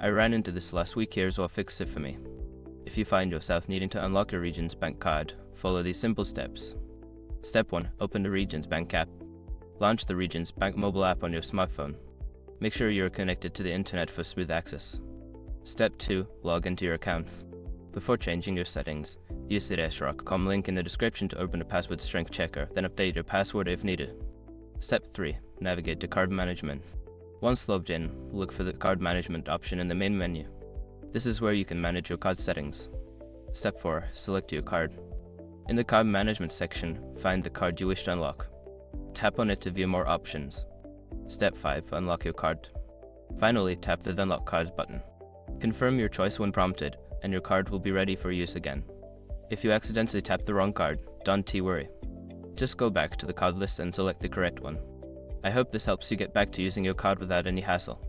I ran into this last week. Here's what fixed it for me. If you find yourself needing to unlock your Regions Bank card, follow these simple steps. Step 1. Open the Regions Bank app. Launch the Regions Bank mobile app on your smartphone. Make sure you are connected to the internet for smooth access. Step 2. Log into your account. Before changing your settings, use the SRock.com link in the description to open a password strength checker, then update your password if needed. Step 3. Navigate to card management. Once logged in, look for the card management option in the main menu. This is where you can manage your card settings. Step 4. Select your card. In the card management section, find the card you wish to unlock. Tap on it to view more options. Step 5. Unlock your card. Finally, tap the Unlock Cards button. Confirm your choice when prompted, and your card will be ready for use again. If you accidentally tap the wrong card, don't worry. Just go back to the card list and select the correct one. I hope this helps you get back to using your card without any hassle.